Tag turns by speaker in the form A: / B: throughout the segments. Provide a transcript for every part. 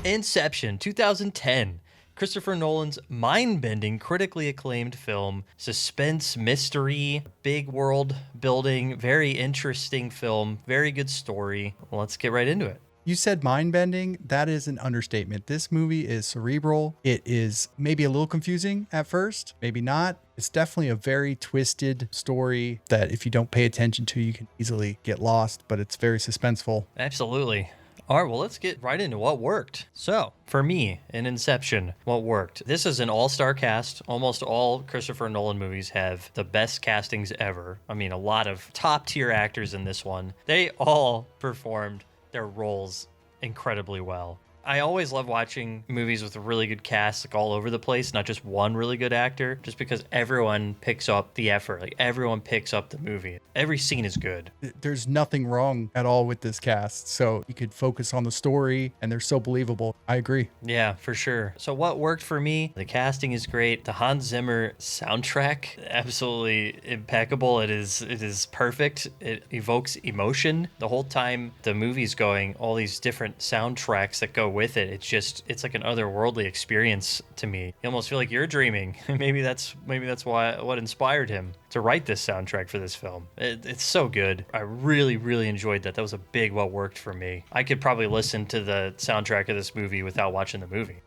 A: Inception, 2010. Christopher Nolan's mind-bending, critically acclaimed film, suspense, mystery, big world building, very interesting film, very good story. Let's get right into it.
B: You said mind bending. That is an understatement. This movie is cerebral. It is maybe a little confusing at first, maybe not. It's definitely a very twisted story that if you don't pay attention to, you can easily get lost, but it's very suspenseful.
A: Absolutely. All right, well, let's get right into what worked. So, for me, in Inception, what worked? This is an all-star cast. Almost all Christopher Nolan movies have the best castings ever. I mean, a lot of top-tier actors in this one. They all performed their roles incredibly well. I always love watching movies with a really good cast, like all over the place, not just one really good actor, just because everyone picks up the effort. Like everyone picks up the movie. Every scene is good.
B: There's nothing wrong at all with this cast, so you could focus on the story and they're so believable. I agree.
A: Yeah, for sure. So what worked for me? The casting is great. The Hans Zimmer soundtrack, absolutely impeccable. It is perfect. It evokes emotion. The whole time the movie's going, all these different soundtracks that go with it. It's like an otherworldly experience to me. You almost feel like you're dreaming. maybe that's why what inspired him to write this soundtrack for this film. It's so good. I really enjoyed that. That was a big what worked for me. I could probably listen to the soundtrack of this movie without watching the movie.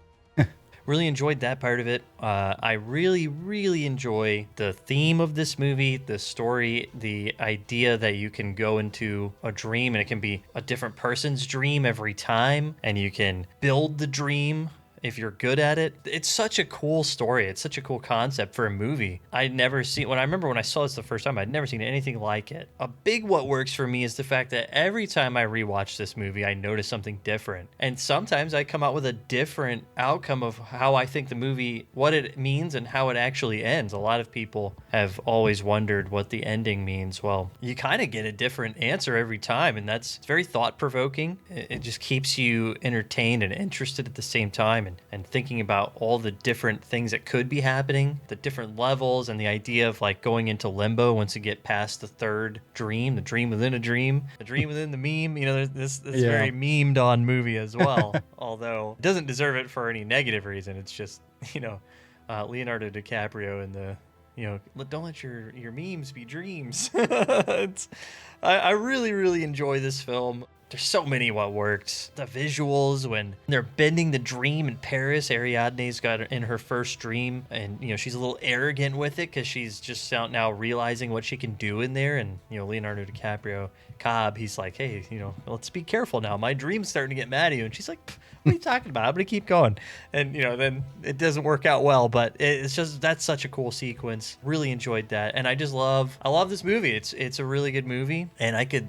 A: Really enjoyed that part of it. I really enjoy the theme of this movie, the story, the idea that you can go into a dream and it can be a different person's dream every time, and you can build the dream if you're good at it. It's such a cool story. It's such a cool concept for a movie. I remember when I saw this the first time, I'd never seen anything like it. A big what works for me is the fact that every time I rewatch this movie, I notice something different. And sometimes I come out with a different outcome of how I think the movie, what it means and how it actually ends. A lot of people have always wondered what the ending means. Well, you kind of get a different answer every time, and it's very thought-provoking. It just keeps you entertained and interested at the same time. And thinking about all the different things that could be happening, the different levels, and the idea of like going into limbo once you get past the third dream, the dream within a dream, the dream within the meme. You know, there's this very memed on movie as well, although it doesn't deserve it for any negative reason. It's just, Leonardo DiCaprio and the, don't let your memes be dreams. I really enjoy this film. There's so many what worked. The visuals, when they're bending the dream in Paris, Ariadne's got in her first dream, and she's a little arrogant with it because she's just out now realizing what she can do in there. And Leonardo DiCaprio, Cobb, he's like, hey, let's be careful now. My dream's starting to get mad at you. And she's like, what are you talking about? I'm gonna keep going. And then it doesn't work out well, but it's just, that's such a cool sequence. Really enjoyed that, and I love this movie. It's a really good movie, and it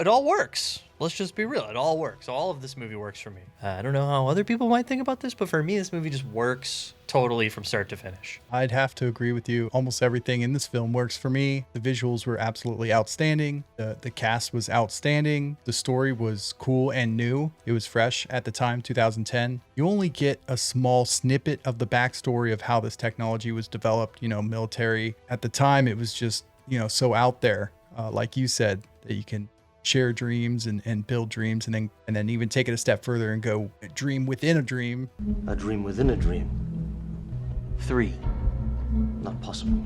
A: all works. Let's just be real. It all works. All of this movie works for me. I don't know how other people might think about this, but for me, this movie just works totally from start to finish.
B: I'd have to agree with you. Almost everything in this film works for me. The visuals were absolutely outstanding. The cast was outstanding. The story was cool and new. It was fresh at the time, 2010. You only get a small snippet of the backstory of how this technology was developed, military. At the time, it was just, so out there, like you said, that you can share dreams and build dreams, and then even take it a step further and go dream within a dream.
C: A dream within a dream. 3. Not possible.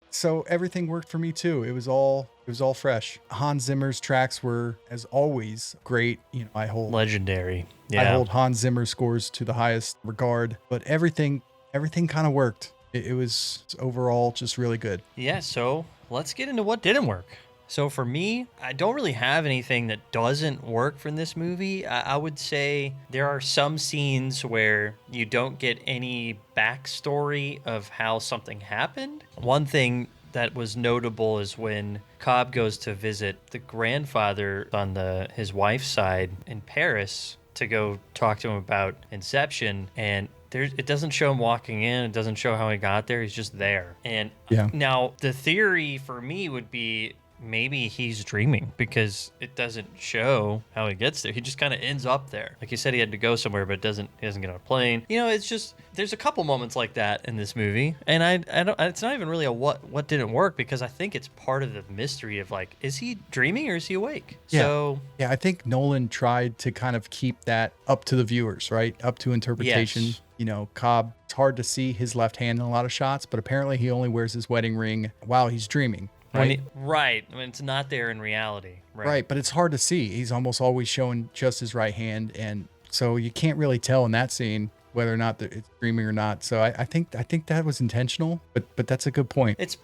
B: So everything worked for me too. It was all fresh. Hans Zimmer's tracks were, as always, great. I hold
A: legendary. Yeah.
B: I hold Hans Zimmer scores to the highest regard, but everything kind of worked. It was overall just really good.
A: Yeah, so let's get into what didn't work. So for me, I don't really have anything that doesn't work from this movie. I would say there are some scenes where you don't get any backstory of how something happened. One thing that was notable is when Cobb goes to visit the grandfather on his wife's side in Paris to go talk to him about Inception, and it doesn't show him walking in. It doesn't show how he got there. He's just there. And Now the theory for me would be maybe he's dreaming because it doesn't show how he gets there. He just kind of ends up there. Like you said, he had to go somewhere, but he doesn't get on a plane. You know, it's just, there's a couple moments like that in this movie. And I don't, it's not even really a what didn't work, because I think it's part of the mystery of like, is he dreaming or is he awake?
B: Yeah.
A: So
B: yeah, I think Nolan tried to kind of keep that up to the viewers, right? Up to interpretation.
A: Yes.
B: You know, Cobb, it's hard to see his left hand in a lot of shots, but apparently he only wears his wedding ring while he's dreaming. Right.
A: Right. I mean, it's not there in reality.
B: Right. But it's hard to see. He's almost always showing just his right hand. And so you can't really tell in that scene whether or not it's dreaming or not. So I think that was intentional, but that's a good point.
A: It's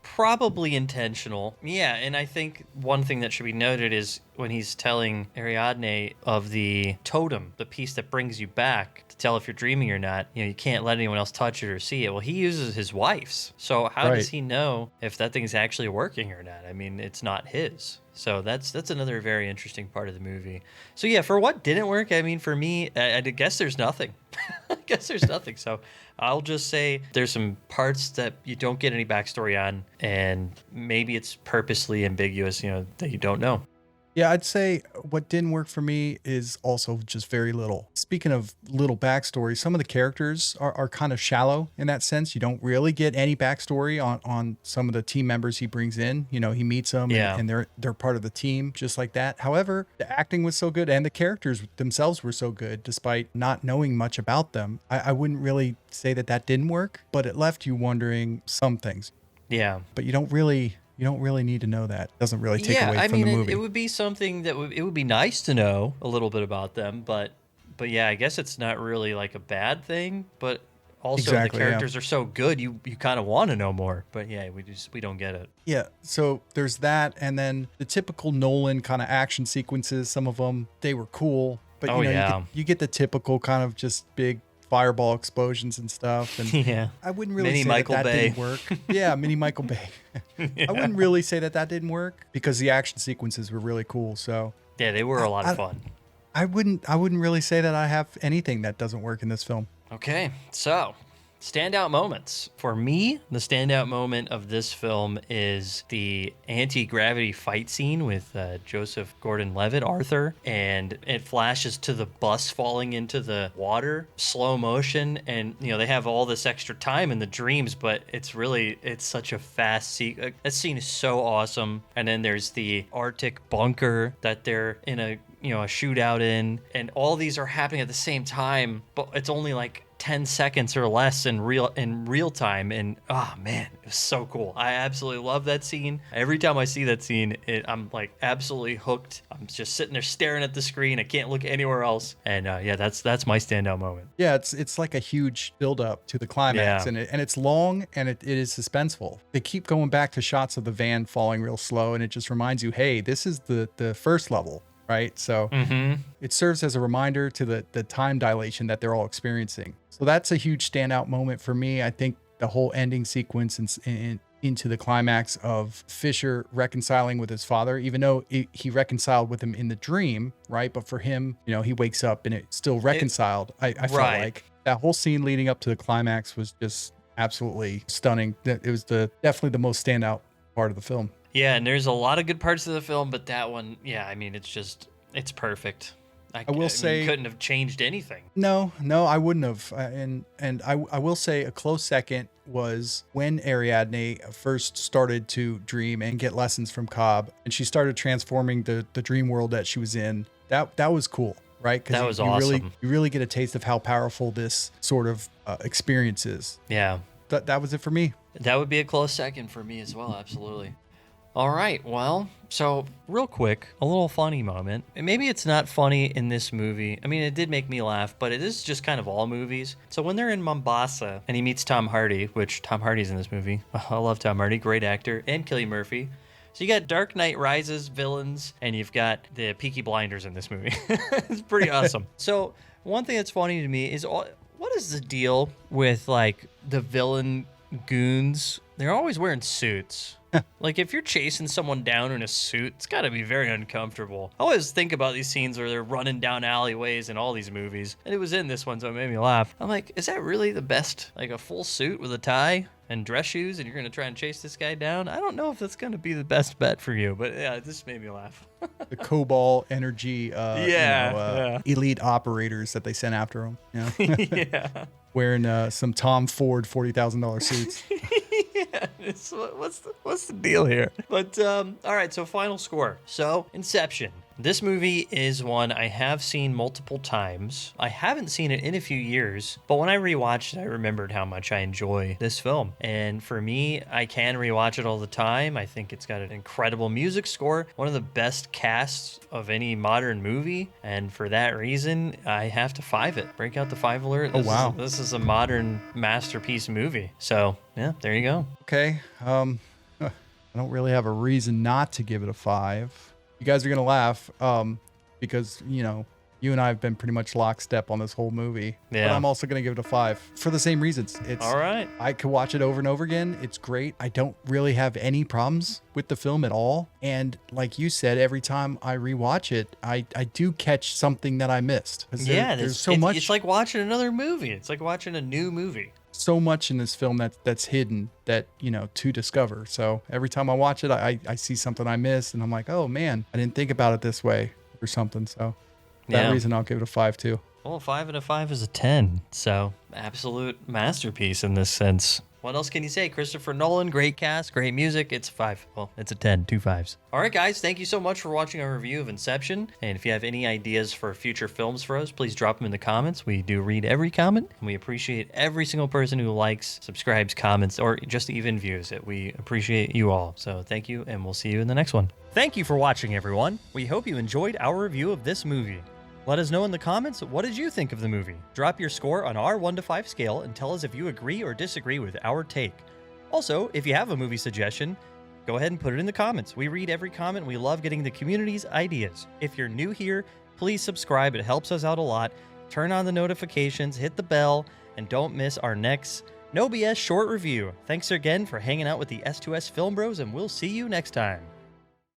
A: probably intentional. Yeah, and I think one thing that should be noted is when he's telling Ariadne of the totem, the piece that brings you back to tell if you're dreaming or not, you know, you can't let anyone else touch it or see it. Well, he uses his wife's. So how does he know if that thing's actually working or not? I mean, it's not his. So that's another very interesting part of the movie. So yeah, for what didn't work, I mean, for me, I guess there's nothing. I guess there's nothing. So I'll just say there's some parts that you don't get any backstory on, and maybe it's purposely ambiguous, you know, that you don't know.
B: Yeah, I'd say what didn't work for me is also just very little. Speaking of little backstory, some of the characters are kind of shallow in that sense. You don't really get any backstory on some of the team members he brings in. You know, he meets them and they're part of the team just like that. However, the acting was so good and the characters themselves were so good despite not knowing much about them. I wouldn't really say that didn't work, but it left you wondering some things.
A: Yeah.
B: But you don't really need to know that. It doesn't really take away from the movie.
A: It would be something that it would be nice to know a little bit about them, but yeah, I guess it's not really like a bad thing, but also the characters are so good, you kind of want to know more. But yeah, we don't get it.
B: Yeah, so there's that, and then the typical Nolan kind of action sequences, some of them, they were cool, but you get the typical kind of just big fireball explosions and stuff, and
A: yeah,
B: I wouldn't really
A: Mini
B: say
A: Michael
B: that
A: Bay.
B: didn't work. Yeah, Mini Michael Bay.
A: Yeah.
B: I wouldn't really say that didn't work because the action sequences were really cool. So
A: yeah, they were a lot of fun.
B: I wouldn't really say that I have anything that doesn't work in this film.
A: Okay, so standout moments. For me, the standout moment of this film is the anti-gravity fight scene with Joseph Gordon-Levitt, Arthur, and it flashes to the bus falling into the water, slow motion, and you know they have all this extra time in the dreams, but it's such a fast scene. That scene is so awesome. And then there's the Arctic bunker that they're in a shootout in, and all these are happening at the same time, but it's only like 10 seconds or less in real time, and oh man, it was so cool. I absolutely love that scene. Every time I see that scene, I'm like absolutely hooked. I'm just sitting there staring at the screen. I can't look anywhere else, and yeah, that's my standout moment.
B: Yeah, it's like a huge build up to the climax, and it's long and it is suspenseful. They keep going back to shots of the van falling real slow, and it just reminds you, hey, this is the first level. Right. So it serves as a reminder to the time dilation that they're all experiencing. So that's a huge standout moment for me. I think the whole ending sequence and into the climax of Fisher reconciling with his father, even though he reconciled with him in the dream. Right. But for him, he wakes up and it's still reconciled. I felt like that whole scene leading up to the climax was just absolutely stunning. It was definitely the most standout part of the film.
A: Yeah, and there's a lot of good parts of the film, but that one, yeah, I mean, it's perfect. I will say you couldn't have changed anything.
B: No, I wouldn't have. And I will say a close second was when Ariadne first started to dream and get lessons from Cobb, and she started transforming the dream world that she was in. That was cool, right? Because
A: that was awesome.
B: You really get a taste of how powerful this sort of experience is.
A: Yeah.
B: That was it for me.
A: That would be a close second for me as well, absolutely. All right, well, so real quick, a little funny moment. And maybe it's not funny in this movie. I mean, it did make me laugh, but it is just kind of all movies. So when they're in Mombasa and he meets Tom Hardy, which Tom Hardy's in this movie. I love Tom Hardy, great actor, and Cillian Murphy. So you got Dark Knight Rises villains, and you've got the Peaky Blinders in this movie. It's pretty awesome. So one thing that's funny to me is what is the deal with like the villain goons? They're always wearing suits. Like, if you're chasing someone down in a suit, it's got to be very uncomfortable. I always think about these scenes where they're running down alleyways in all these movies, and it was in this one, so it made me laugh. I'm like, is that really the best? Like, a full suit with a tie? and dress shoes and you're going to try and chase this guy down, I don't know if that's going to be the best bet for you. But yeah, this made me laugh.
B: The Cobalt Energy elite operators that they sent after him.
A: Yeah.
B: Wearing some Tom Ford $40,000 suits.
A: Yeah, what's the deal here? But all right, so final score. So Inception. This movie is one I have seen multiple times. I haven't seen it in a few years, but when I rewatched it, I remembered how much I enjoy this film. And for me, I can rewatch it all the time. I think it's got an incredible music score, one of the best casts of any modern movie. And for that reason, I have to 5 it. Break out the 5 alert. This is a modern masterpiece movie. So yeah, there you go.
B: Okay. I don't really have a reason not to give it a 5. You guys are going to laugh because, you and I have been pretty much lockstep on this whole movie.
A: Yeah.
B: But I'm also going to give it a 5 for the same reasons. It's
A: all right.
B: I could watch it over and over again. It's great. I don't really have any problems with the film at all. And like you said, every time I rewatch it, I do catch something that I missed. There's so much.
A: It's like watching another movie. It's like watching a new movie.
B: So much in this film that's hidden that to discover. So every time I watch it, I see something I missed and I'm like, oh man, I didn't think about it this way or something. So for that reason, I'll give it a 5 too.
A: Well, 5 and a 5 is a 10. So absolute masterpiece in this sense. What else can you say? Christopher Nolan, great cast, great music. It's a 5. Well, it's a 10, 2 5s. All right, guys, thank you so much for watching our review of Inception. And if you have any ideas for future films for us, please drop them in the comments. We do read every comment, and we appreciate every single person who likes, subscribes, comments, or just even views it. We appreciate you all. So thank you, and we'll see you in the next one. Thank you for watching, everyone. We hope you enjoyed our review of this movie. Let us know in the comments, what did you think of the movie? Drop your score on our 1 to 5 scale and tell us if you agree or disagree with our take. Also, if you have a movie suggestion, go ahead and put it in the comments. We read every comment. We love getting the community's ideas. If you're new here, please subscribe. It helps us out a lot. Turn on the notifications, hit the bell, and don't miss our next No BS short review. Thanks again for hanging out with the S2S Film Bros, and we'll see you next time.